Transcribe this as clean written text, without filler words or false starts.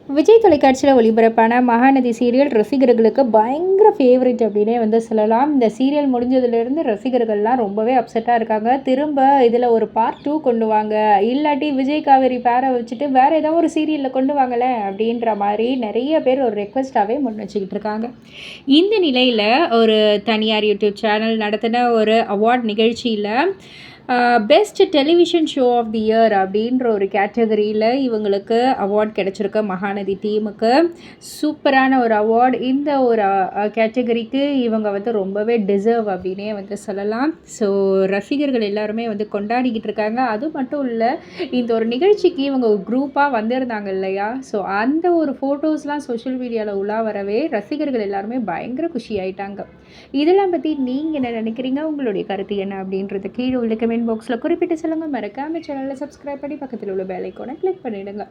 விஜய் தொலைக்காட்சியில் ஒளிபரப்பான மகாநதி சீரியல் ரசிகர்களுக்கு பயங்கர ஃபேவரட் அப்படின்னே சொல்லலாம். இந்த சீரியல் முடிஞ்சதுலேருந்து ரசிகர்கள்லாம் ரொம்பவே அப்செட்டாக இருக்காங்க. திரும்ப இதில் ஒரு பார்ட் 2 கொண்டு வாங்க, இல்லாட்டி விஜய் காவேரி பேரை வச்சுட்டு வேறு ஏதோ ஒரு சீரியலில் கொண்டு வாங்களேன் அப்படின்ற மாதிரி நிறைய பேர் ஒரு ரெக்வெஸ்ட்டாகவே முன் வச்சுக்கிட்டு இருக்காங்க. இந்த நிலையில் ஒரு தனியார் யூடியூப் சேனல் நடத்தின ஒரு அவார்ட் நிகழ்ச்சியில் best television show of the year அப்படின்ற ஒரு கேட்டகரியில் இவங்களுக்கு அவார்ட் கிடச்சிருக்கு. மகாநதி டீமுக்கு சூப்பரான ஒரு அவார்ட். இந்த ஒரு கேட்டகரிக்கு இவங்க ரொம்பவே டிசர்வ் அப்படின்னே சொல்லலாம். ஸோ ரசிகர்கள் எல்லாருமே கொண்டாடிக்கிட்டு இருக்காங்க. அது மட்டும் இல்லை, இந்த ஒரு நிகழ்ச்சிக்கு இவங்க ஒரு குரூப்பாக வந்திருந்தாங்க இல்லையா? ஸோ அந்த ஒரு ஃபோட்டோஸ்லாம் சோஷியல் மீடியாவில் உலா வரவே ரசிகர்கள் எல்லாருமே பயங்கர குஷி ஆயிட்டாங்க. இதெல்லாம் பற்றி நீங்கள் என்ன நினைக்கிறீங்க? உங்களுடைய கருத்து என்ன அப்படின்றது கீழே உள்ள கமெண்ட் பாக்ஸில் குறிப்பிட்டு சொல்லுங்கள். மறக்காமல் சேனலை சப்ஸ்கிரைப் பண்ணி பக்கத்தில் உள்ள பெல் ஐகானை கிளிக் பண்ணிவிடுங்க.